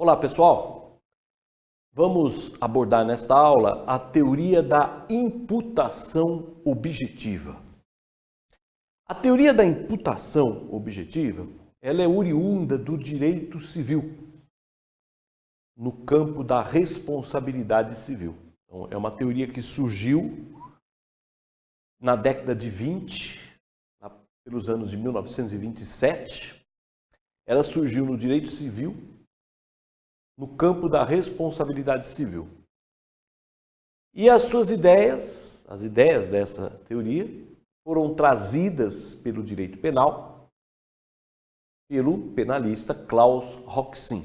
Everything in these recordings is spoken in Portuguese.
Olá, pessoal. Vamos abordar nesta aula a teoria da imputação objetiva. A teoria da imputação objetiva, ela é oriunda do direito civil, no campo da responsabilidade civil. Então, é uma teoria que surgiu na década de 20, pelos anos de 1927. Ela surgiu no direito civil, no campo da responsabilidade civil. E as suas ideias, as ideias dessa teoria, foram trazidas pelo direito penal, pelo penalista Klaus Roxin.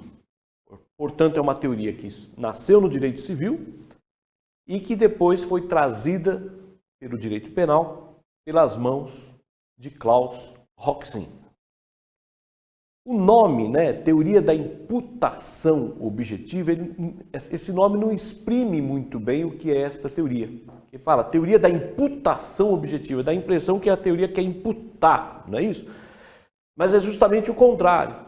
Portanto, é uma teoria que nasceu no direito civil e que depois foi trazida pelo direito penal pelas mãos de Klaus Roxin. O nome, teoria da imputação objetiva, esse nome não exprime muito bem o que é esta teoria. Ele fala teoria da imputação objetiva, dá a impressão que a teoria quer imputar, não é isso? Mas é justamente o contrário.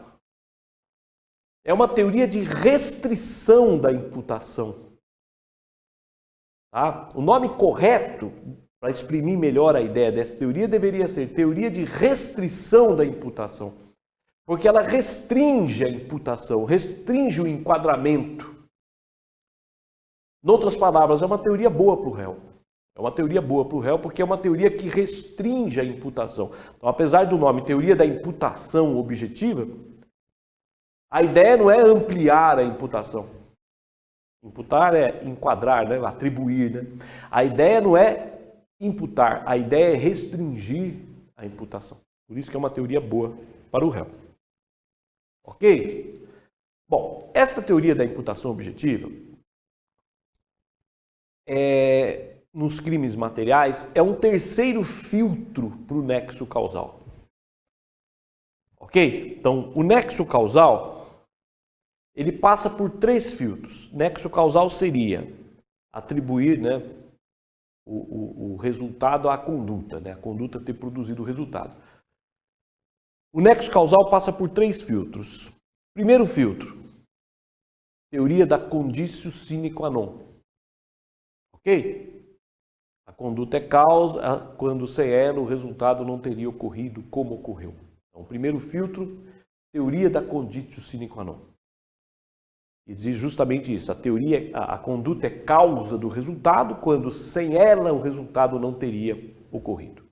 É uma teoria de restrição da imputação. Tá? O nome correto, para exprimir melhor a ideia dessa teoria, deveria ser teoria de restrição da imputação. Porque ela restringe a imputação, restringe o enquadramento. Em outras palavras, é uma teoria boa para o réu. É uma teoria boa para o réu porque é uma teoria que restringe a imputação. Então, apesar do nome teoria da imputação objetiva, a ideia não é ampliar a imputação. Imputar é enquadrar, atribuir. A ideia não é imputar, a ideia é restringir a imputação. Por isso que é uma teoria boa para o réu. Ok? Bom, esta teoria da imputação objetiva, nos crimes materiais, é um terceiro filtro para o nexo causal. Ok? Então, o nexo causal, ele passa por três filtros. Nexo causal seria atribuir o resultado à conduta, a conduta ter produzido o resultado. O nexo causal passa por três filtros. Primeiro filtro, teoria da conditio sine qua non. Ok? A conduta é causa, quando sem ela o resultado não teria ocorrido como ocorreu. Então, primeiro filtro, teoria da conditio sine qua non. E diz justamente isso, a conduta é causa do resultado, quando sem ela o resultado não teria ocorrido.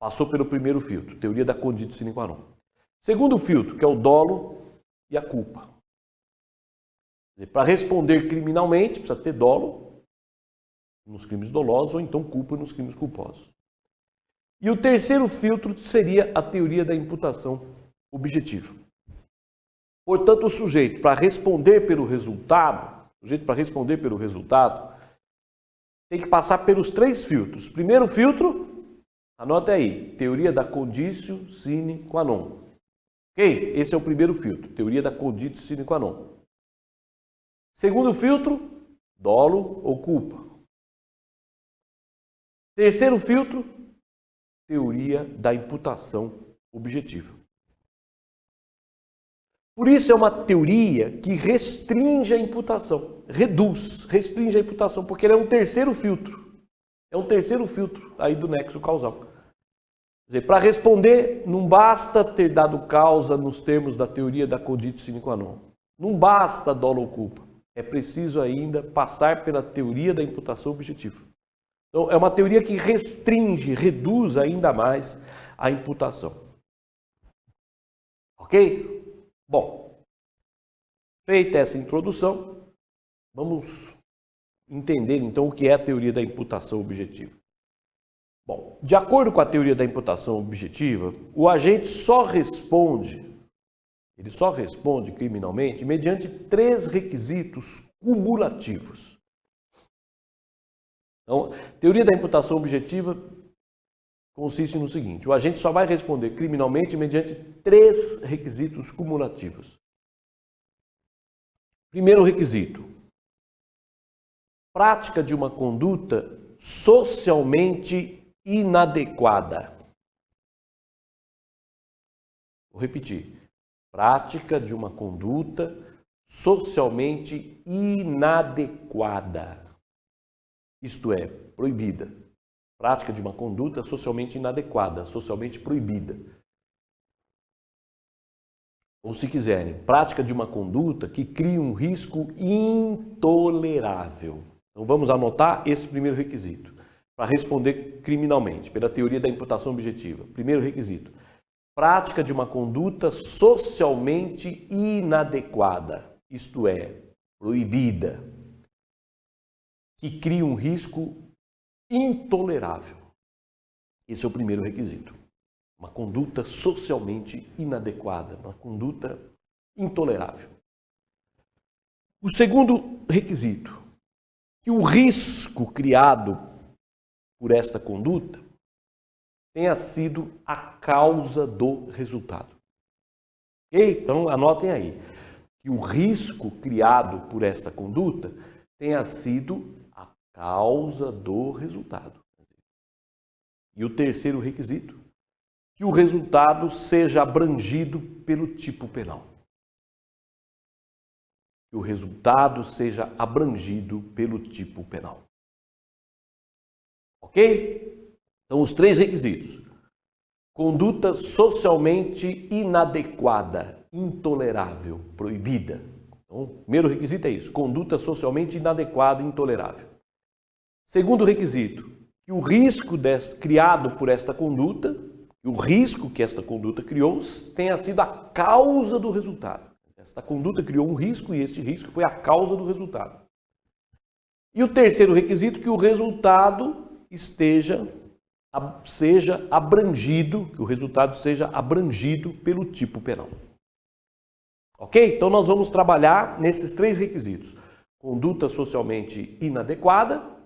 Passou pelo primeiro filtro, teoria da conditio sine qua non. Segundo filtro, que é o dolo e a culpa. Para responder criminalmente, precisa ter dolo nos crimes dolosos ou então culpa nos crimes culposos. E o terceiro filtro seria a teoria da imputação objetiva. Portanto, o sujeito, para responder pelo resultado, tem que passar pelos três filtros. Primeiro filtro, anota aí, teoria da conditio sine qua non. Ok? Esse é o primeiro filtro, teoria da conditio sine qua non. Segundo filtro, dolo ou culpa. Terceiro filtro, teoria da imputação objetiva. Por isso é uma teoria que restringe a imputação, restringe a imputação, porque ele é um terceiro filtro. É um terceiro filtro aí do nexo causal. Quer dizer, para responder, não basta ter dado causa nos termos da teoria da conditio sine qua non. Não basta dolo ou culpa. É preciso ainda passar pela teoria da imputação objetiva. Então, é uma teoria que restringe, reduz ainda mais a imputação. Ok? Bom, feita essa introdução, vamos entender então o que é a teoria da imputação objetiva. Bom, de acordo com a teoria da imputação objetiva, o agente só responde criminalmente mediante três requisitos cumulativos. Então, a teoria da imputação objetiva consiste no seguinte: o agente só vai responder criminalmente mediante três requisitos cumulativos. Primeiro requisito: prática de uma conduta socialmente inadequada. Vou repetir. Prática de uma conduta socialmente inadequada, isto é, proibida. Prática de uma conduta socialmente inadequada, socialmente proibida. Ou, se quiserem, prática de uma conduta que cria um risco intolerável. Então, vamos anotar esse primeiro requisito para responder criminalmente, pela teoria da imputação objetiva. Primeiro requisito: prática de uma conduta socialmente inadequada, isto é, proibida, que cria um risco intolerável. Esse é o primeiro requisito. Uma conduta socialmente inadequada, uma conduta intolerável. O segundo requisito: que o risco criado por esta conduta tenha sido a causa do resultado. Ok? Então, anotem aí. Que o risco criado por esta conduta tenha sido a causa do resultado. E o terceiro requisito: que o resultado seja abrangido pelo tipo penal. Que o resultado seja abrangido pelo tipo penal. Ok? Então, os três requisitos: conduta socialmente inadequada, intolerável, proibida. Então, o primeiro requisito é isso: conduta socialmente inadequada, intolerável. Segundo requisito: que o risco criado por esta conduta, o risco que esta conduta criou, tenha sido a causa do resultado. Esta conduta criou um risco e este risco foi a causa do resultado. E o terceiro requisito: que o resultado seja abrangido, que o resultado seja abrangido pelo tipo penal. Ok? Então nós vamos trabalhar nesses três requisitos: conduta socialmente inadequada,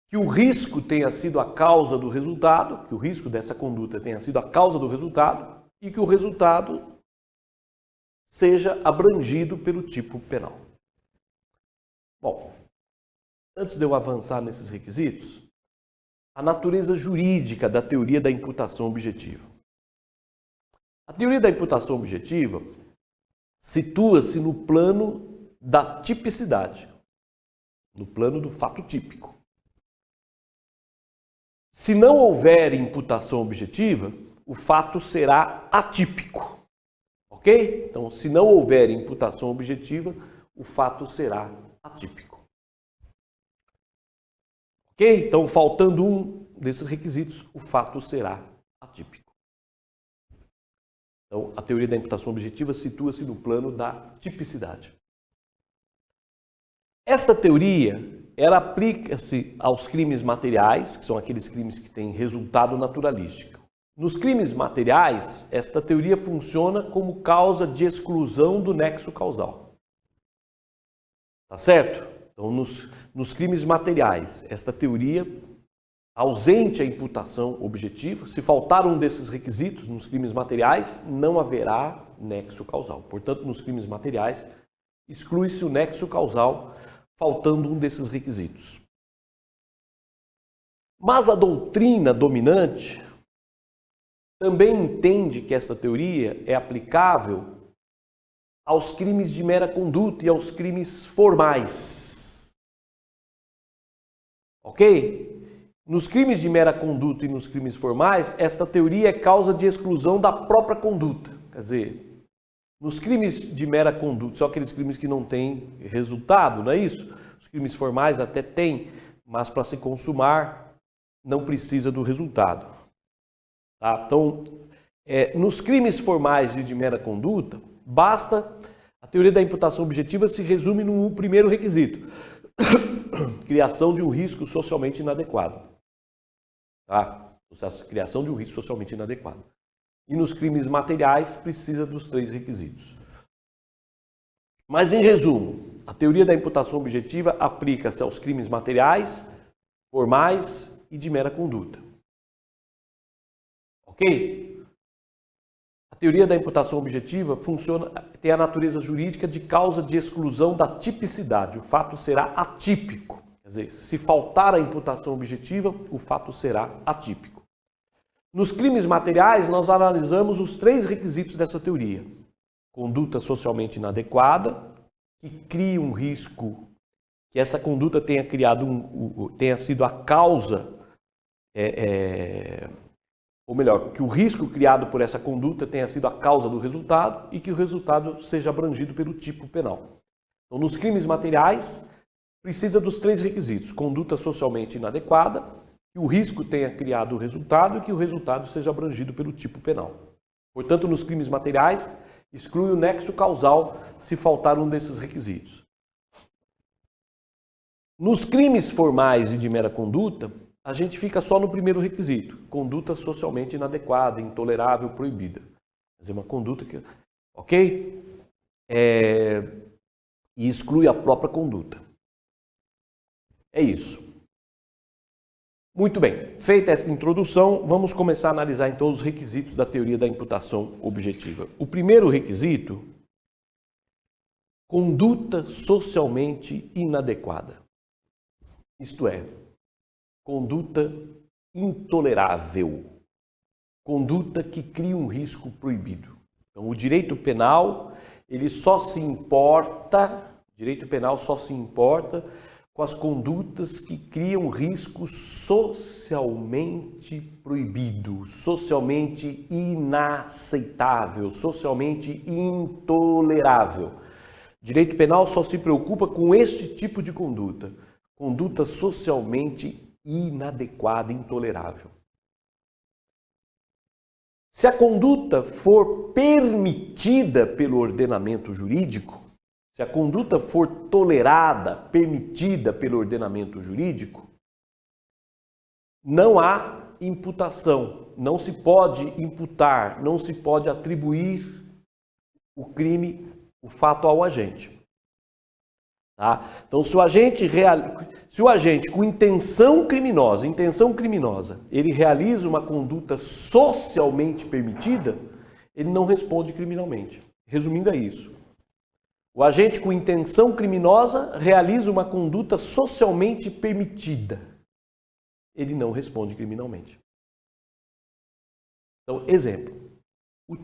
que o risco tenha sido a causa do resultado, que o risco dessa conduta tenha sido a causa do resultado e que o resultado seja abrangido pelo tipo penal. Bom, antes de eu avançar nesses requisitos, a natureza jurídica da teoria da imputação objetiva. A teoria da imputação objetiva situa-se no plano da tipicidade, no plano do fato típico. Se não houver imputação objetiva, o fato será atípico. Ok? Então, se não houver imputação objetiva, o fato será atípico. Ok? Então, faltando um desses requisitos, o fato será atípico. Então, a teoria da imputação objetiva situa-se no plano da tipicidade. Esta teoria, ela aplica-se aos crimes materiais, que são aqueles crimes que têm resultado naturalístico. Nos crimes materiais, esta teoria funciona como causa de exclusão do nexo causal. Tá certo? Então, nos crimes materiais, esta teoria, ausente a imputação objetiva, se faltar um desses requisitos nos crimes materiais, não haverá nexo causal. Portanto, nos crimes materiais, exclui-se o nexo causal, faltando um desses requisitos. Mas a doutrina dominante também entende que esta teoria é aplicável aos crimes de mera conduta e aos crimes formais. Ok? Nos crimes de mera conduta e nos crimes formais, esta teoria é causa de exclusão da própria conduta. Quer dizer, nos crimes de mera conduta, são aqueles crimes que não têm resultado, não é isso? Os crimes formais até têm, mas para se consumar não precisa do resultado. Tá? Então, nos crimes formais e de mera conduta, a teoria da imputação objetiva se resume no primeiro requisito: criação de um risco socialmente inadequado. Tá? Criação de um risco socialmente inadequado. E nos crimes materiais precisa dos três requisitos. Mas, em resumo, a teoria da imputação objetiva aplica-se aos crimes materiais, formais e de mera conduta. Ok? A teoria da imputação objetiva tem a natureza jurídica de causa de exclusão da tipicidade. O fato será atípico. Quer dizer, se faltar a imputação objetiva, o fato será atípico. Nos crimes materiais, nós analisamos os três requisitos dessa teoria: conduta socialmente inadequada, que crie um risco, que essa conduta tenha tenha sido a causa, ou melhor, que o risco criado por essa conduta tenha sido a causa do resultado e que o resultado seja abrangido pelo tipo penal. Então, nos crimes materiais, precisa dos 3 requisitos: conduta socialmente inadequada, que o risco tenha criado o resultado e que o resultado seja abrangido pelo tipo penal. Portanto, nos crimes materiais, exclui o nexo causal se faltar um desses requisitos. Nos crimes formais e de mera conduta, a gente fica só no primeiro requisito: conduta socialmente inadequada, intolerável, proibida. Quer dizer, uma conduta que... Ok? E exclui a própria conduta. É isso. Muito bem. Feita essa introdução, vamos começar a analisar então os requisitos da teoria da imputação objetiva. O primeiro requisito: conduta socialmente inadequada. Isto é, conduta intolerável, conduta que cria um risco proibido. Então, o direito penal, ele só se importa, com as condutas que criam risco socialmente proibido, socialmente inaceitável, socialmente intolerável. O direito penal só se preocupa com este tipo de conduta socialmente inadequada, intolerável. Se a conduta for permitida pelo ordenamento jurídico, se a conduta for tolerada, permitida pelo ordenamento jurídico, não há imputação, não se pode imputar, não se pode atribuir o crime, o fato ao agente. Tá? Então, se o agente com intenção criminosa, ele realiza uma conduta socialmente permitida, ele não responde criminalmente. Resumindo, é isso. O agente com intenção criminosa realiza uma conduta socialmente permitida, ele não responde criminalmente. Então, exemplo: o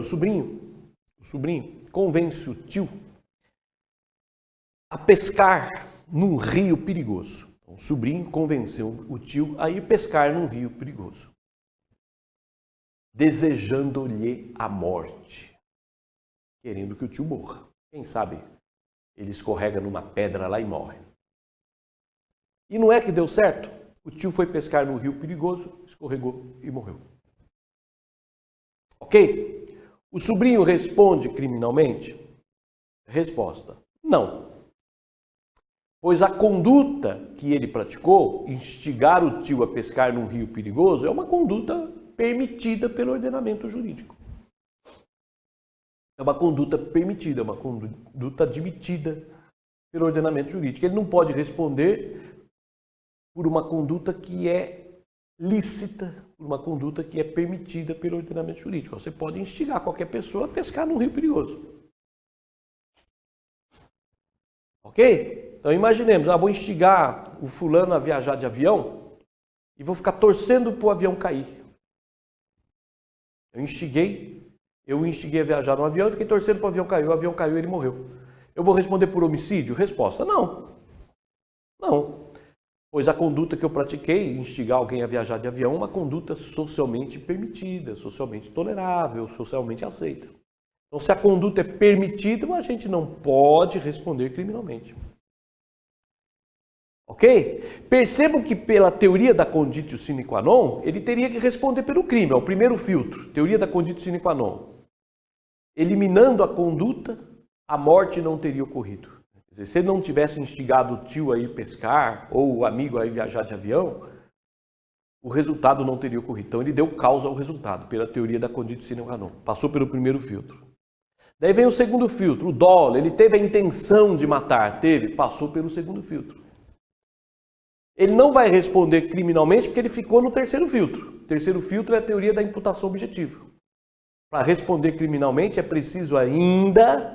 sobrinho convence o tio a pescar num rio perigoso. Então, o sobrinho convenceu o tio a ir pescar num rio perigoso, desejando-lhe a morte, querendo que o tio morra. Quem sabe ele escorrega numa pedra lá e morre. E não é que deu certo? O tio foi pescar no rio perigoso, escorregou e morreu. Ok? O sobrinho responde criminalmente? Resposta: não. Pois a conduta que ele praticou, instigar o tio a pescar num rio perigoso, é uma conduta permitida pelo ordenamento jurídico. É uma conduta permitida, é uma conduta admitida pelo ordenamento jurídico. Ele não pode responder por uma conduta que é lícita, por uma conduta que é permitida pelo ordenamento jurídico. Você pode instigar qualquer pessoa a pescar num rio perigoso. Ok? Então imaginemos, vou instigar o fulano a viajar de avião e vou ficar torcendo para o avião cair. Eu instiguei a viajar no avião e fiquei torcendo para o avião caiu e ele morreu. Eu vou responder por homicídio? Resposta: não. Não. Pois a conduta que eu pratiquei, instigar alguém a viajar de avião, é uma conduta socialmente permitida, socialmente tolerável, socialmente aceita. Então, se a conduta é permitida, a gente não pode responder criminalmente. Ok? Percebam que pela teoria da conditio sine qua non, ele teria que responder pelo crime. É o primeiro filtro, teoria da conditio sine qua non. Eliminando a conduta, a morte não teria ocorrido. Quer dizer, se ele não tivesse instigado o tio a ir pescar, ou o amigo a ir viajar de avião, o resultado não teria ocorrido. Então ele deu causa ao resultado, pela teoria da conditio sine qua non. Passou pelo primeiro filtro. Daí vem o segundo filtro, o dolo. Ele teve a intenção de matar, passou pelo segundo filtro. Ele não vai responder criminalmente porque ele ficou no terceiro filtro. O terceiro filtro é a teoria da imputação objetiva. Para responder criminalmente é preciso ainda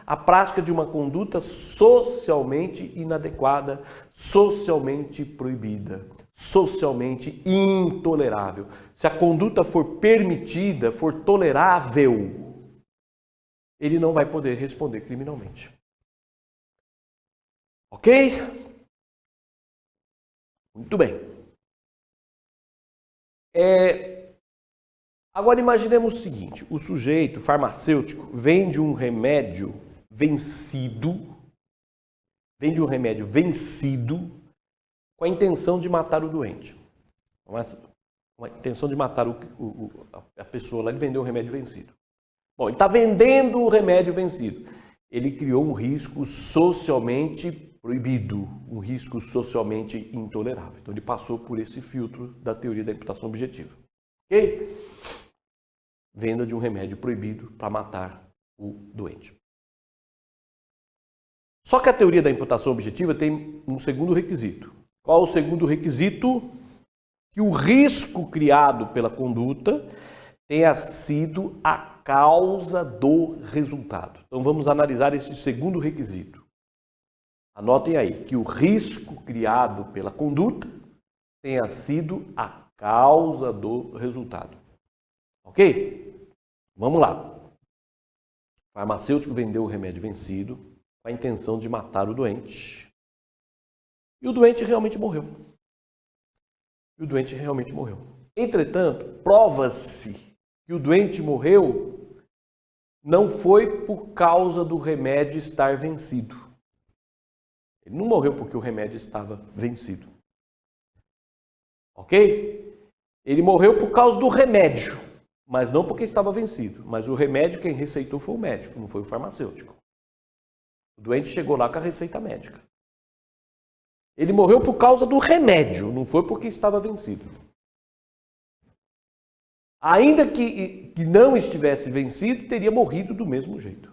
a prática de uma conduta socialmente inadequada, socialmente proibida, socialmente intolerável. Se a conduta for permitida, for tolerável, ele não vai poder responder criminalmente. Ok? Muito bem. Agora imaginemos o seguinte, o sujeito farmacêutico vende um remédio vencido com a intenção de matar o doente. Com a intenção de matar a pessoa lá, ele vendeu um remédio vencido. Bom, ele está vendendo o remédio vencido. Ele criou um risco socialmente proibido, um risco socialmente intolerável. Então ele passou por esse filtro da teoria da imputação objetiva. Ok? Venda de um remédio proibido para matar o doente. Só que a teoria da imputação objetiva tem um segundo requisito. Qual o segundo requisito? Que o risco criado pela conduta tenha sido a causa do resultado. Então vamos analisar esse segundo requisito. Anotem aí, que o risco criado pela conduta tenha sido a causa do resultado. Ok? Vamos lá. O farmacêutico vendeu o remédio vencido com a intenção de matar o doente. E o doente realmente morreu. Entretanto, prova-se que o doente morreu não foi por causa do remédio estar vencido. Ele não morreu porque o remédio estava vencido. Ok? Ele morreu por causa do remédio, mas não porque estava vencido. Mas o remédio quem receitou foi o médico, não foi o farmacêutico. O doente chegou lá com a receita médica. Ele morreu por causa do remédio, não foi porque estava vencido. Ainda que não estivesse vencido, teria morrido do mesmo jeito.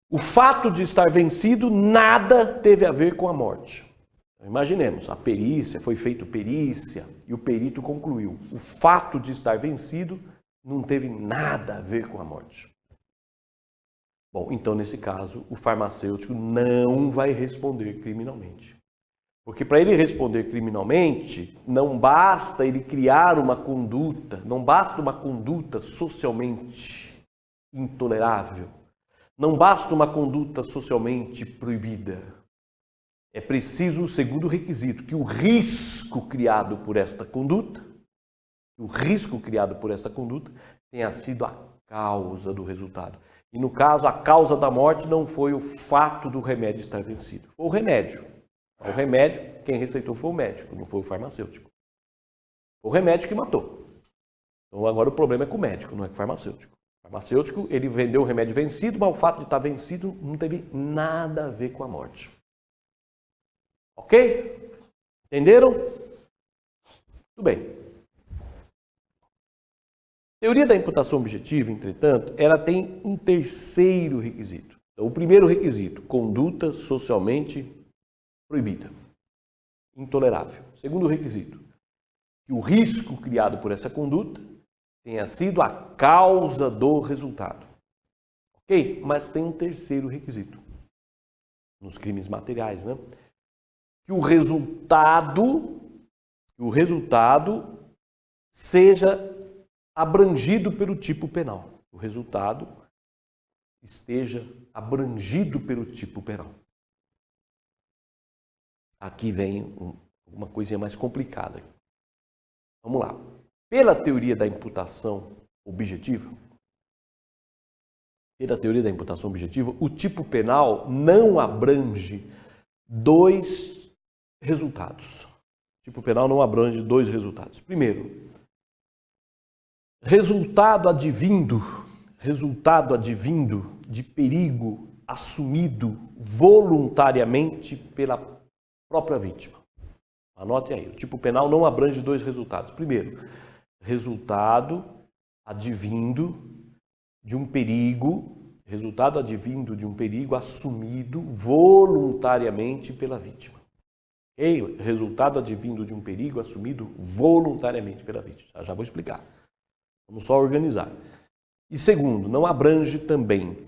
O fato de estar vencido nada teve a ver com a morte. Imaginemos, a perícia, foi feita perícia e o perito concluiu. O fato de estar vencido não teve nada a ver com a morte. Bom, então nesse caso, o farmacêutico não vai responder criminalmente. Porque para ele responder criminalmente, não basta ele criar uma conduta, não basta uma conduta socialmente intolerável, não basta uma conduta socialmente proibida. É preciso o segundo requisito, que o risco criado por esta conduta, tenha sido a causa do resultado. E no caso, a causa da morte não foi o fato do remédio estar vencido, foi o remédio. O remédio, quem receitou foi o médico, não foi o farmacêutico. Foi o remédio que matou. Então agora o problema é com o médico, não é com o farmacêutico. O farmacêutico, ele vendeu o remédio vencido, mas o fato de estar vencido não teve nada a ver com a morte. Ok? Entenderam? Tudo bem. A teoria da imputação objetiva, entretanto, ela tem um terceiro requisito. Então, o primeiro requisito, conduta socialmente proibida, intolerável. Segundo requisito, que o risco criado por essa conduta tenha sido a causa do resultado. Ok? Mas tem um terceiro requisito, nos crimes materiais, né? Que o resultado seja abrangido pelo tipo penal. O resultado esteja abrangido pelo tipo penal. Aqui vem uma coisinha mais complicada. Vamos lá. Pela teoria da imputação objetiva, o tipo penal não abrange dois resultados. O tipo penal não abrange dois resultados. Primeiro, resultado advindo de perigo assumido voluntariamente pela própria vítima. Anote aí, o tipo penal não abrange dois resultados. Primeiro, resultado advindo de um perigo assumido voluntariamente pela vítima. Okay? Resultado advindo de um perigo assumido voluntariamente pela vítima. Já vou explicar. Vamos só organizar. E segundo, não abrange também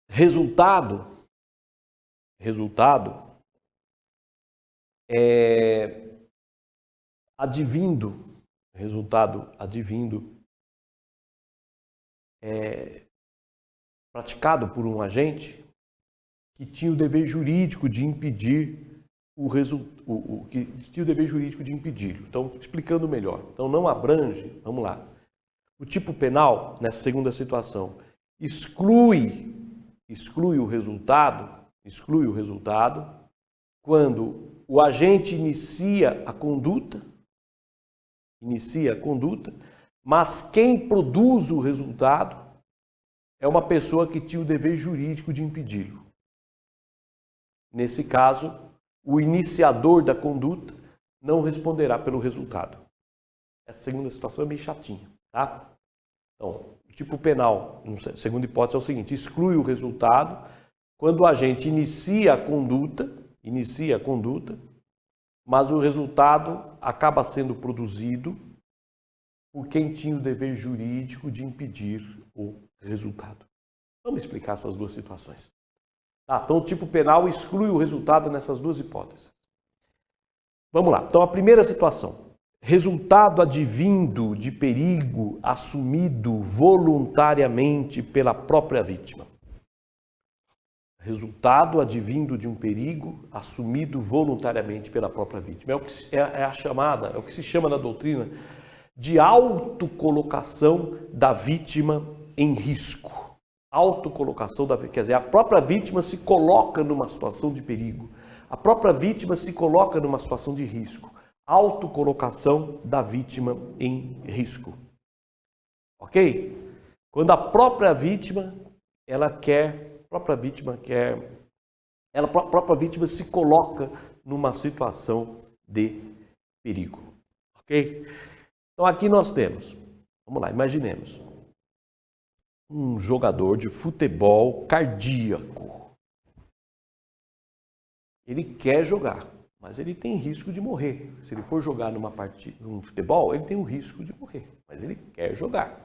resultado advindo praticado por um agente que tinha o dever jurídico de impedir que tinha o dever jurídico de impedi-lo. Então, explicando melhor. Então, não abrange, vamos lá. O tipo penal, nessa segunda situação, exclui o resultado quando o agente inicia a conduta, mas quem produz o resultado é uma pessoa que tinha o dever jurídico de impedi-lo. Nesse caso, o iniciador da conduta não responderá pelo resultado. Essa segunda situação é meio chatinha, tá? Então, o tipo penal, segunda hipótese, é o seguinte: exclui o resultado quando o agente inicia a conduta, mas o resultado acaba sendo produzido por quem tinha o dever jurídico de impedir o resultado. Vamos explicar essas duas situações. Tá, então, o tipo penal exclui o resultado nessas duas hipóteses. Vamos lá. Então, a primeira situação. Resultado advindo de perigo assumido voluntariamente pela própria vítima. Resultado advindo de um perigo assumido voluntariamente pela própria vítima. É o que se chama na doutrina de autocolocação da vítima em risco. Quer dizer, a própria vítima se coloca numa situação de perigo. A própria vítima se coloca numa situação de risco. Autocolocação da vítima em risco. Ok? Quando a própria vítima se coloca numa situação de perigo. Ok? Então aqui nós temos, vamos lá, imaginemos um jogador de futebol cardíaco. Ele quer jogar, mas ele tem risco de morrer. Se ele for jogar num futebol, ele tem um risco de morrer, mas ele quer jogar.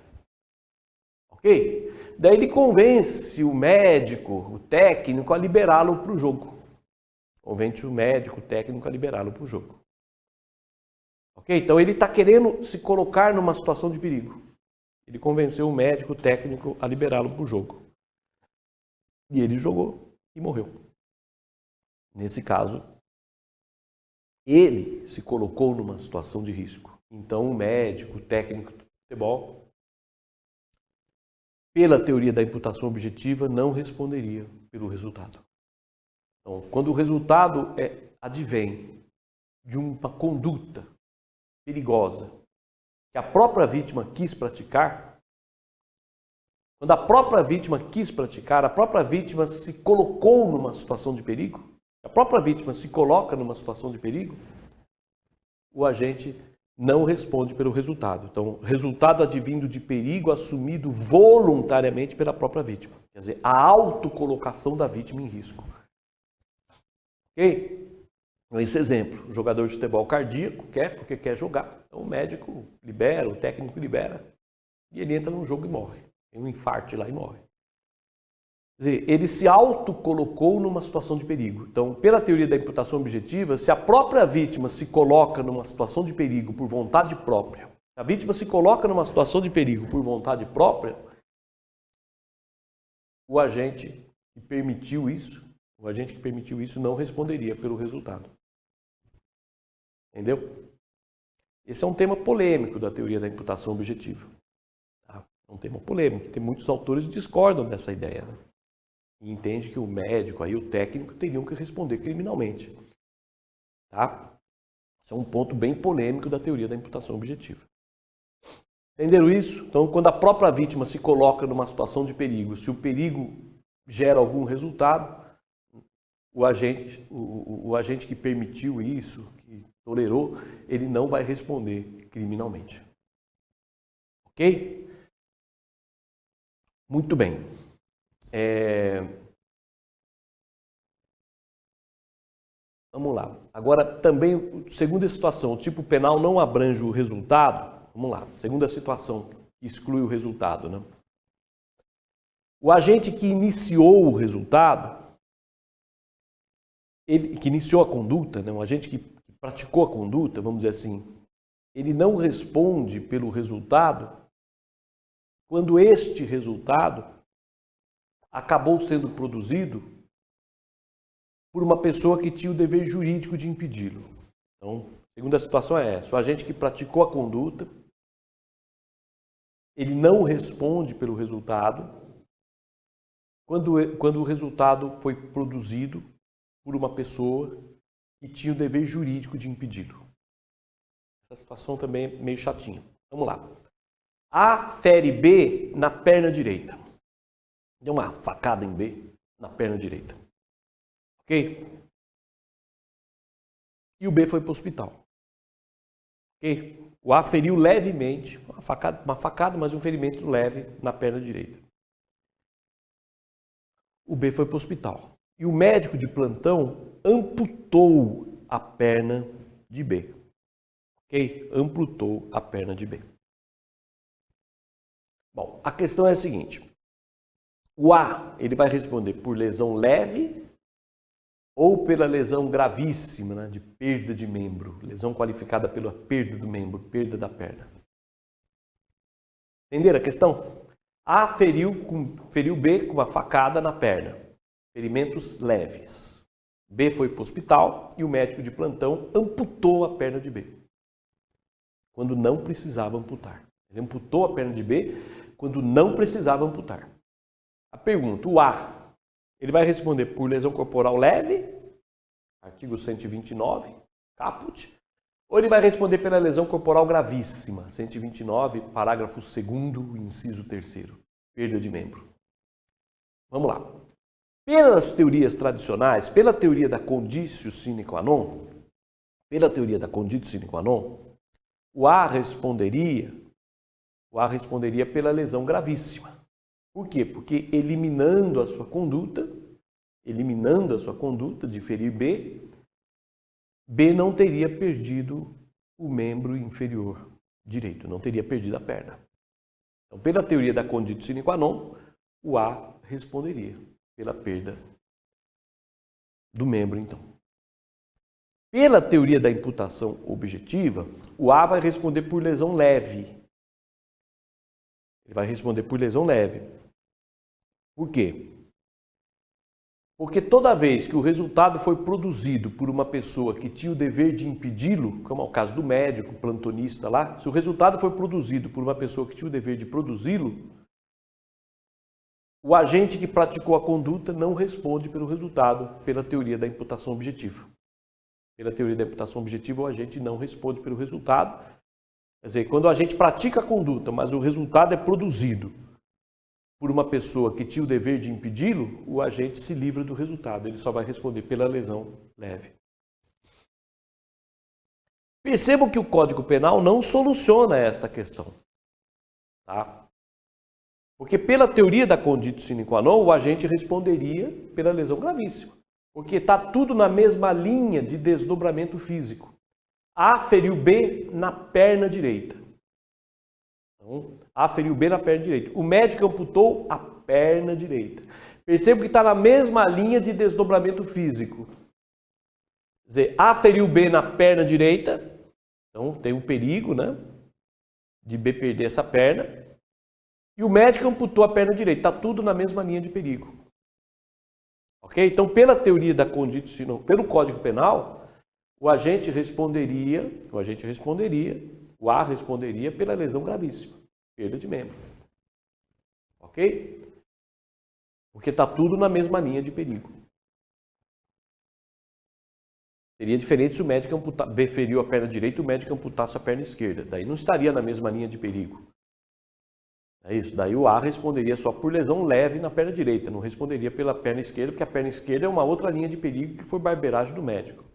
Ok? Daí ele convence o médico, o técnico, a liberá-lo para o jogo. Convence o médico, o técnico, a liberá-lo para o jogo. Ok? Então ele está querendo se colocar numa situação de perigo. Ele convenceu o médico, o técnico, a liberá-lo para o jogo. E ele jogou e morreu. Nesse caso, ele se colocou numa situação de risco. Então o médico, o técnico do futebol, pela teoria da imputação objetiva, não responderia pelo resultado. Então, quando o resultado advém de uma conduta perigosa que a própria vítima quis praticar, quando a própria vítima quis praticar, a própria vítima se colocou numa situação de perigo, a própria vítima se coloca numa situação de perigo, o agente não responde pelo resultado. Então, resultado advindo de perigo assumido voluntariamente pela própria vítima. Quer dizer, a autocolocação da vítima em risco. Ok? Esse exemplo, o jogador de futebol cardíaco quer porque quer jogar. Então o médico libera, o técnico libera, e ele entra no jogo e morre. Tem um infarto lá e morre. Quer dizer, ele se autocolocou numa situação de perigo. Então, pela teoria da imputação objetiva, se a própria vítima se coloca numa situação de perigo por vontade própria, a vítima se coloca numa situação de perigo por vontade própria, o agente que permitiu isso não responderia pelo resultado. Entendeu? Esse é um tema polêmico da teoria da imputação objetiva. Tá? É um tema polêmico, tem muitos autores que discordam dessa ideia. Né? E entendem que o médico, aí, o técnico, teriam que responder criminalmente. Tá? Esse é um ponto bem polêmico da teoria da imputação objetiva. Entenderam isso? Então, quando a própria vítima se coloca numa situação de perigo, se o perigo gera algum resultado, o agente que permitiu isso, que tolerou, ele não vai responder criminalmente. Ok? Muito bem. Vamos lá. Agora, também, segunda situação, o tipo penal não abrange o resultado. Vamos lá. Segunda situação, que exclui o resultado. Né? O agente que iniciou o resultado, que iniciou a conduta, né? Um agente que praticou a conduta, vamos dizer assim, ele não responde pelo resultado quando este resultado acabou sendo produzido por uma pessoa que tinha o dever jurídico de impedi-lo. Então, a segunda situação é essa: o agente que praticou a conduta, ele não responde pelo resultado quando o resultado foi produzido por uma pessoa que tinha o dever jurídico de impedi-lo. Essa situação também é meio chatinha. Vamos lá. A fere B na perna direita. Deu uma facada em B na perna direita. Ok? E o B foi para o hospital. Ok? O A feriu levemente, uma facada, mas um ferimento leve na perna direita. O B foi para o hospital. E o médico de plantão amputou a perna de B. Ok? Amputou a perna de B. Bom, a questão é a seguinte. O A, ele vai responder por lesão leve ou pela lesão gravíssima, né, de perda de membro. Lesão qualificada pela perda do membro, perda da perna. Entenderam a questão? A feriu B com uma facada na perna. Ferimentos leves. B foi para o hospital e o médico de plantão amputou a perna de B. Quando não precisava amputar. Ele amputou a perna de B quando não precisava amputar. A pergunta, o A, ele vai responder por lesão corporal leve, artigo 129, caput, ou ele vai responder pela lesão corporal gravíssima, 129, parágrafo 2º, inciso 3º, perda de membro. Vamos lá. Pelas teorias tradicionais, pela teoria da conditio sine qua non, o A responderia pela lesão gravíssima. Por quê? Porque eliminando a sua conduta de ferir B, B não teria perdido o membro inferior direito, não teria perdido a perna. Então, pela teoria da conditio sine qua non, o A responderia pela perda do membro, então. Pela teoria da imputação objetiva, o A vai responder por lesão leve. Ele vai responder por lesão leve. Por quê? Porque toda vez que o resultado foi produzido por uma pessoa que tinha o dever de impedi-lo, como é o caso do médico, plantonista lá, se o resultado foi produzido por uma pessoa que tinha o dever de produzi-lo, o agente que praticou a conduta não responde pelo resultado pela teoria da imputação objetiva. Pela teoria da imputação objetiva, o agente não responde pelo resultado. Quer dizer, quando o agente pratica a conduta, mas o resultado é produzido por uma pessoa que tinha o dever de impedi-lo, o agente se livra do resultado. Ele só vai responder pela lesão leve. Percebam que o Código Penal não soluciona esta questão. Tá? Porque pela teoria da conditio sine qua non, o agente responderia pela lesão gravíssima. Porque está tudo na mesma linha de desdobramento físico. A feriu B na perna direita. Então, A feriu B na perna direita. O médico amputou a perna direita. Perceba que está na mesma linha de desdobramento físico. Quer dizer, A feriu B na perna direita. Então, tem um perigo, né, de B perder essa perna. E o médico amputou a perna direita. Está tudo na mesma linha de perigo. Ok? Então, pela teoria da conditio sine qua non, pelo Código Penal, o A responderia pela lesão gravíssima, perda de membro. Ok? Porque está tudo na mesma linha de perigo. Seria diferente se o médico feriu a perna direita e o médico amputasse a perna esquerda. Daí não estaria na mesma linha de perigo. É isso. Daí o A responderia só por lesão leve na perna direita, não responderia pela perna esquerda, porque a perna esquerda é uma outra linha de perigo que foi barbeiragem do médico.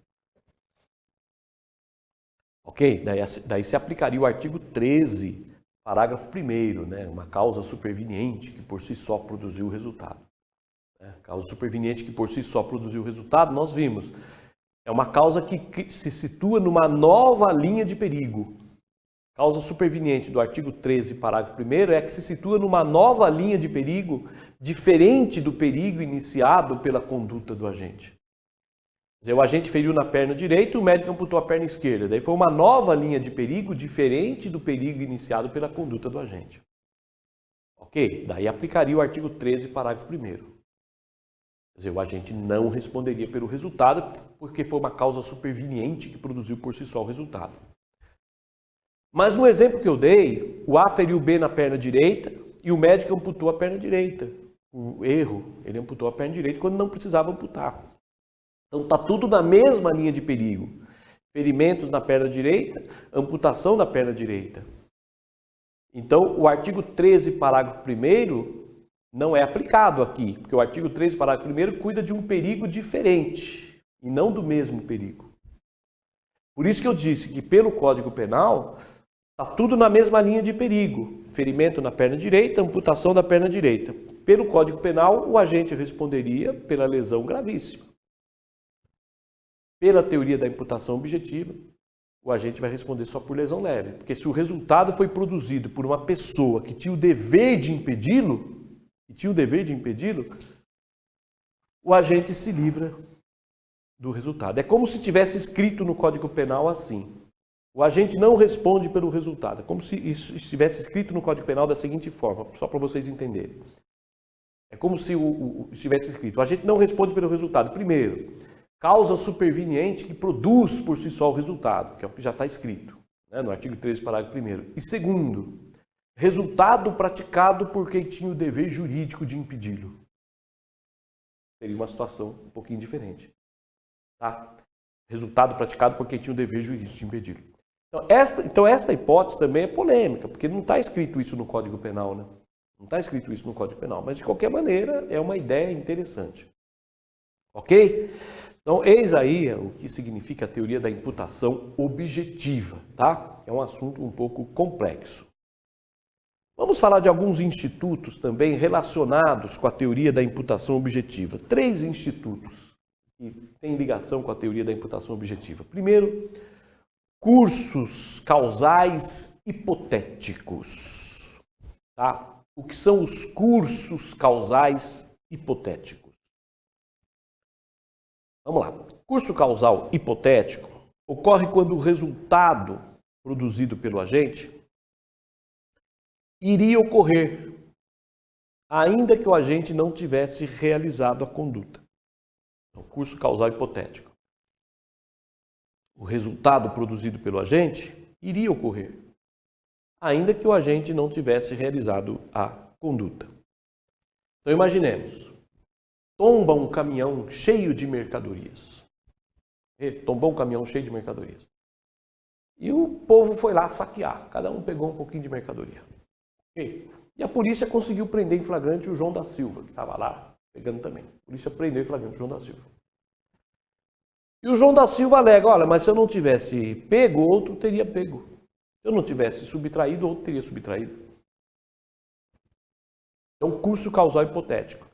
Ok? Daí se aplicaria o artigo 13, parágrafo 1º, né? Uma causa superveniente que por si só produziu o resultado. Causa superveniente que por si só produziu o resultado, nós vimos. É uma causa que se situa numa nova linha de perigo. Causa superveniente do artigo 13, parágrafo 1º, é que se situa numa nova linha de perigo, diferente do perigo iniciado pela conduta do agente. Quer dizer, o agente feriu na perna direita, o médico amputou a perna esquerda. Daí foi uma nova linha de perigo, diferente do perigo iniciado pela conduta do agente. Ok? Daí aplicaria o artigo 13, parágrafo 1º. Quer dizer, o agente não responderia pelo resultado, porque foi uma causa superveniente que produziu por si só o resultado. Mas no exemplo que eu dei, o A feriu o B na perna direita e o médico amputou a perna direita. O erro, ele amputou a perna direita quando não precisava amputar. Então está tudo na mesma linha de perigo. Ferimentos na perna direita, amputação da perna direita. Então o artigo 13, parágrafo 1º, não é aplicado aqui, porque o artigo 13, parágrafo 1º, cuida de um perigo diferente e não do mesmo perigo. Por isso que eu disse que pelo Código Penal está tudo na mesma linha de perigo. Ferimento na perna direita, amputação da perna direita. Pelo Código Penal, o agente responderia pela lesão gravíssima. Pela teoria da imputação objetiva, o agente vai responder só por lesão leve. Porque se o resultado foi produzido por uma pessoa que tinha o dever de impedi-lo, o agente se livra do resultado. É como se tivesse escrito no Código Penal assim: o agente não responde pelo resultado. É como se isso estivesse escrito no Código Penal da seguinte forma, só para vocês entenderem. É como se estivesse escrito: o agente não responde pelo resultado. Primeiro, causa superveniente que produz por si só o resultado, que é o que já está escrito, né, no artigo 13, parágrafo 1º. E segundo, resultado praticado por quem tinha o dever jurídico de impedi-lo. Seria uma situação um pouquinho diferente. Tá? Resultado praticado por quem tinha o dever jurídico de impedi-lo. Então esta hipótese também é polêmica, porque não está escrito isso no Código Penal, né? Não está escrito isso no Código Penal, mas de qualquer maneira é uma ideia interessante. Ok? Então eis aí o que significa a teoria da imputação objetiva, tá? É um assunto um pouco complexo. Vamos falar de alguns institutos também relacionados com a teoria da imputação objetiva. 3 institutos que têm ligação com a teoria da imputação objetiva. Primeiro, cursos causais hipotéticos. Tá? O que são os cursos causais hipotéticos? Vamos lá. Curso causal hipotético ocorre quando o resultado produzido pelo agente iria ocorrer, ainda que o agente não tivesse realizado a conduta. Então, curso causal hipotético. O resultado produzido pelo agente iria ocorrer, ainda que o agente não tivesse realizado a conduta. Então, imaginemos, tomba um caminhão cheio de mercadorias. Tombou um caminhão cheio de mercadorias. E o povo foi lá saquear, cada um pegou um pouquinho de mercadoria. E a polícia conseguiu prender em flagrante o João da Silva, que estava lá pegando também. A polícia prendeu em flagrante o João da Silva. E o João da Silva alega: olha, mas se eu não tivesse pego, outro teria pego. Se eu não tivesse subtraído, outro teria subtraído. Então, curso causal hipotético.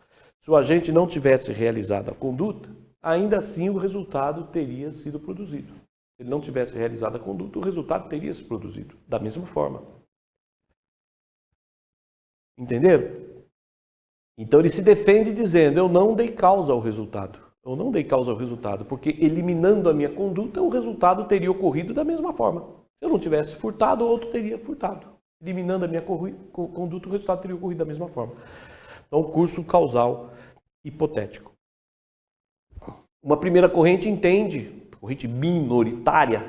Se o agente não tivesse realizado a conduta, ainda assim o resultado teria sido produzido. Se ele não tivesse realizado a conduta, o resultado teria se produzido da mesma forma. Entenderam? Então ele se defende dizendo: eu não dei causa ao resultado. Eu não dei causa ao resultado, porque eliminando a minha conduta, o resultado teria ocorrido da mesma forma. Se eu não tivesse furtado, outro teria furtado. Eliminando a minha conduta, o resultado teria ocorrido da mesma forma. Então, curso causal hipotético. Uma primeira corrente entende, corrente minoritária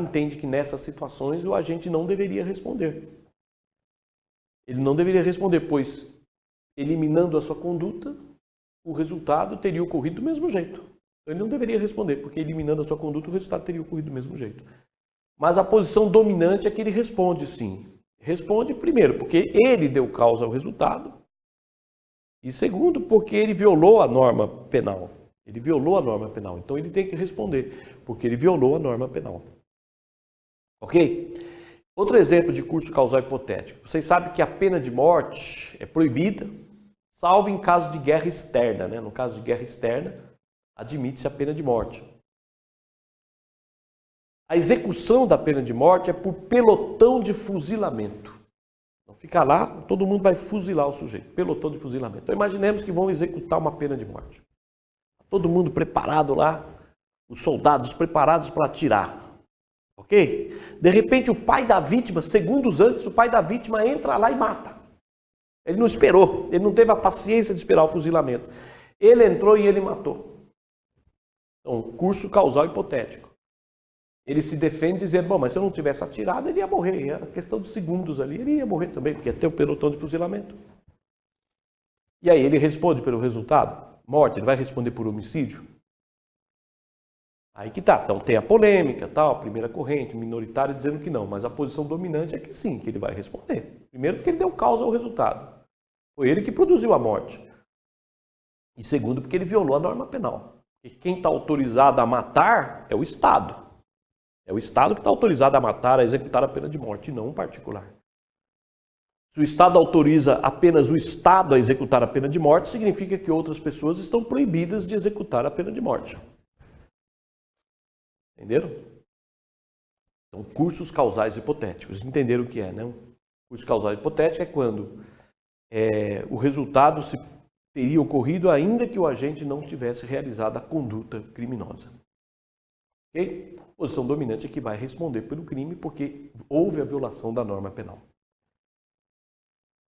entende que nessas situações o agente não deveria responder. Ele não deveria responder, pois, eliminando a sua conduta, o resultado teria ocorrido do mesmo jeito. Então, ele não deveria responder, porque eliminando a sua conduta, o resultado teria ocorrido do mesmo jeito. Mas a posição dominante é que ele responde sim. Responde, primeiro, porque ele deu causa ao resultado. E segundo, porque ele violou a norma penal. Ele violou a norma penal. Então, ele tem que responder, porque ele violou a norma penal. Ok? Outro exemplo de curso causal hipotético. Vocês sabem que a pena de morte é proibida, salvo em caso de guerra externa, né? No caso de guerra externa, admite-se a pena de morte. A execução da pena de morte é por pelotão de fuzilamento. Então, fica lá, todo mundo vai fuzilar o sujeito. Pelotão de fuzilamento. Então, imaginemos que vão executar uma pena de morte. Todo mundo preparado lá, os soldados preparados para atirar. Ok? De repente, o pai da vítima, segundos antes, o pai da vítima entra lá e mata. Ele não esperou, ele não teve a paciência de esperar o fuzilamento. Ele entrou e ele matou. Então, curso causal hipotético. Ele se defende dizendo, bom, mas se eu não tivesse atirado, ele ia morrer. Era questão de segundos ali, ele ia morrer também, porque ia ter o pelotão de fuzilamento. E aí ele responde pelo resultado? Morte. Ele vai responder por homicídio? Aí que tá. Então tem a polêmica, tal, primeira corrente, minoritária dizendo que não, mas a posição dominante é que sim, que ele vai responder. Primeiro porque ele deu causa ao resultado. Foi ele que produziu a morte. E segundo porque ele violou a norma penal. E quem está autorizado a matar é o Estado. É o Estado que está autorizado a matar, a executar a pena de morte, e não um particular. Se o Estado autoriza apenas o Estado a executar a pena de morte, significa que outras pessoas estão proibidas de executar a pena de morte. Entenderam? Então, cursos causais hipotéticos. Entenderam o que é, né? Curso causal hipotético é quando o resultado teria ocorrido ainda que o agente não tivesse realizado a conduta criminosa. Ok? Posição dominante é que vai responder pelo crime porque houve a violação da norma penal.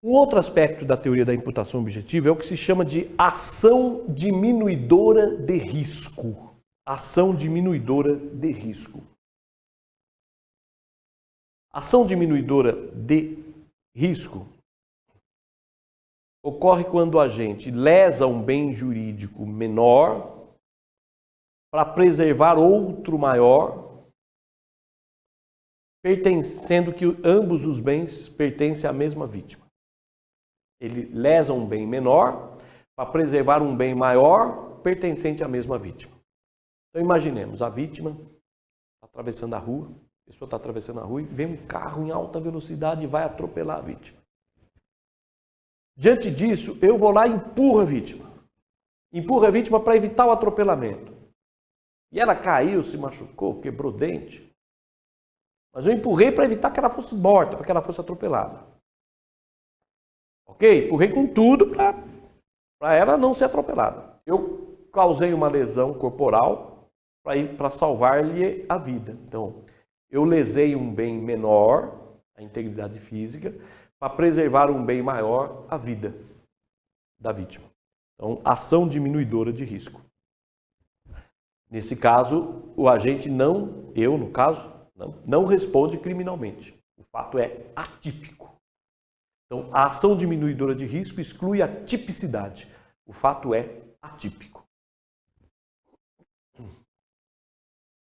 Um outro aspecto da teoria da imputação objetiva é o que se chama de ação diminuidora de risco. Ação diminuidora de risco. Ação diminuidora de risco ocorre quando o agente lesa um bem jurídico menor para preservar outro maior, sendo que ambos os bens pertencem à mesma vítima. Ele lesa um bem menor para preservar um bem maior pertencente à mesma vítima. Então imaginemos, a vítima está atravessando a rua, a pessoa está atravessando a rua e vem um carro em alta velocidade e vai atropelar a vítima. Diante disso, eu vou lá e empurro a vítima. Empurro a vítima para evitar o atropelamento. E ela caiu, se machucou, quebrou dente. Mas eu empurrei para evitar que ela fosse morta, para que ela fosse atropelada. Ok? Empurrei com tudo para ela não ser atropelada. Eu causei uma lesão corporal para salvar-lhe a vida. Então, eu lesei um bem menor, a integridade física, para preservar um bem maior, a vida da vítima. Então, ação diminuidora de risco. Nesse caso, o agente eu no caso, não responde criminalmente. O fato é atípico. Então, a ação diminuidora de risco exclui a tipicidade. O fato é atípico.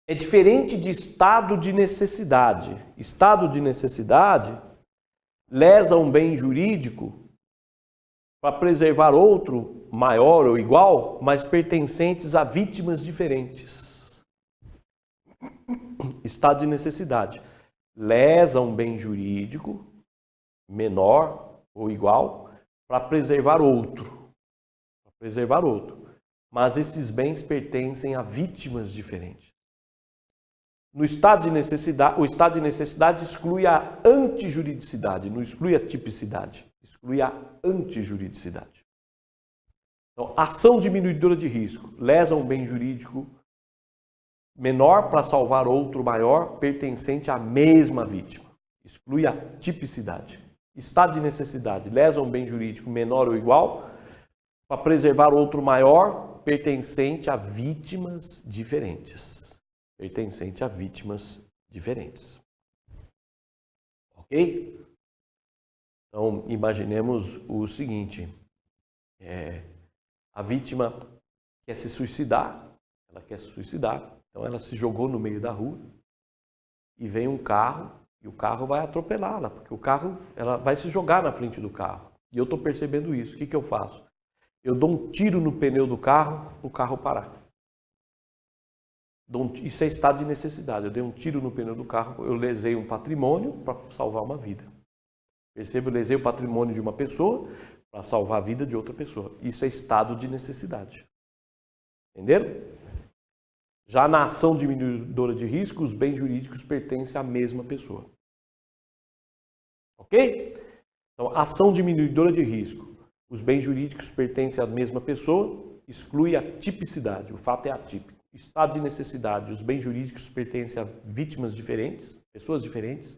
É diferente de estado de necessidade. Estado de necessidade lesa um bem jurídico para preservar outro maior ou igual, mas pertencentes a vítimas diferentes. Estado de necessidade lesa um bem jurídico menor ou igual para preservar outro. Mas esses bens pertencem a vítimas diferentes. No estado de necessidade, o estado de necessidade exclui a antijuridicidade, não exclui a tipicidade, exclui a antijuridicidade. Então, ação diminuidora de risco, lesa um bem jurídico menor para salvar outro maior pertencente à mesma vítima, exclui a tipicidade. Estado de necessidade, lesa um bem jurídico menor ou igual para preservar outro maior pertencente a vítimas diferentes. Ok? Então, imaginemos o seguinte. A vítima quer se suicidar. Então, ela se jogou no meio da rua e vem um carro e o carro vai atropelá-la, porque ela vai se jogar na frente do carro. E eu estou percebendo isso. O que eu faço? Eu dou um tiro no pneu do carro para o carro parar. Isso é estado de necessidade. Eu dei um tiro no pneu do carro, eu lesei um patrimônio para salvar uma vida. Percebo, eu lesei o patrimônio de uma pessoa para salvar a vida de outra pessoa. Isso é estado de necessidade. Entenderam? Já na ação diminuidora de risco, os bens jurídicos pertencem à mesma pessoa. Ok? Então, ação diminuidora de risco. Os bens jurídicos pertencem à mesma pessoa, exclui a tipicidade. O fato é atípico. Estado de necessidade, os bens jurídicos pertencem a vítimas diferentes, pessoas diferentes,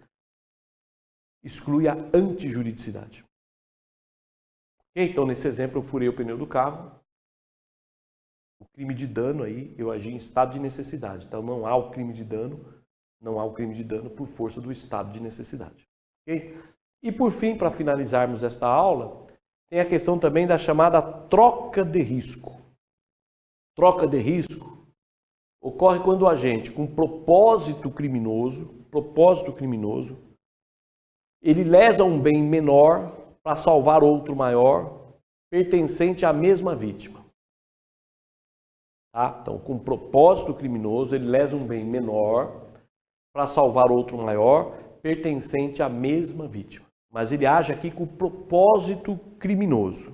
exclui a antijuridicidade. Então, nesse exemplo, eu furei o pneu do carro. O crime de dano aí, eu agi em estado de necessidade. Então, não há o crime de dano, por força do estado de necessidade. Ok? E por fim, para finalizarmos esta aula, tem a questão também da chamada troca de risco. Troca de risco ocorre quando o agente, com propósito criminoso, ele lesa um bem menor para salvar outro maior, pertencente à mesma vítima. Tá? Então, com propósito criminoso, ele lesa um bem menor para salvar outro maior, pertencente à mesma vítima. Mas ele age aqui com propósito criminoso.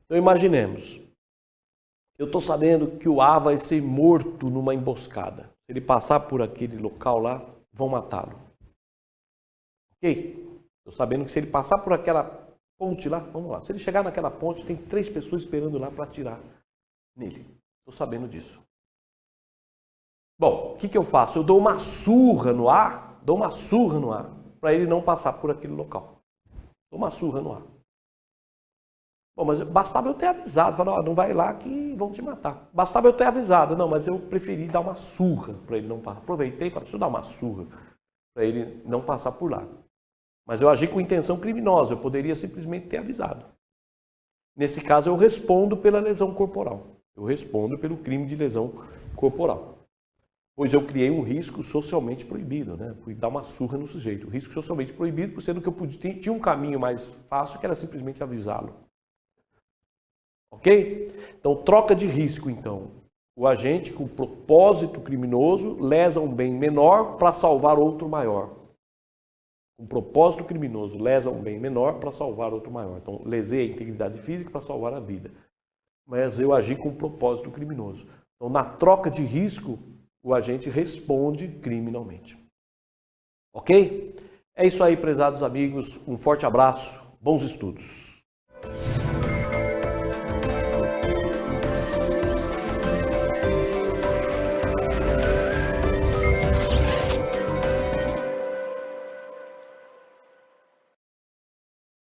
Então, imaginemos. Eu estou sabendo que o A vai ser morto numa emboscada. Se ele passar por aquele local lá, vão matá-lo. Ok? Estou sabendo que se ele passar por aquela ponte lá, vamos lá. Se ele chegar naquela ponte, tem 3 pessoas esperando lá para atirar nele. Estou sabendo disso. Bom, o que eu faço? Eu dou uma surra no ar, para ele não passar por aquele local. Dou uma surra no ar. Bom, mas bastava eu ter avisado, falar, não vai lá que vão te matar. Bastava eu ter avisado, não, mas eu preferi dar uma surra para ele não passar. Aproveitei e falei, deixa eu dar uma surra para ele não passar por lá. Mas eu agi com intenção criminosa, eu poderia simplesmente ter avisado. Nesse caso, eu respondo pela lesão corporal. Eu respondo pelo crime de lesão corporal. Pois eu criei um risco socialmente proibido, né? Fui dar uma surra no sujeito. O risco socialmente proibido, sendo que eu tinha um caminho mais fácil, que era simplesmente avisá-lo. Ok? Então, troca de risco, então. O agente, com propósito criminoso, lesa um bem menor para salvar outro maior. Com propósito criminoso, lesa um bem menor para salvar outro maior. Então, lesei a integridade física para salvar a vida. Mas eu agi com propósito criminoso. Então, na troca de risco, o agente responde criminalmente. Ok? É isso aí, prezados amigos. Um forte abraço. Bons estudos.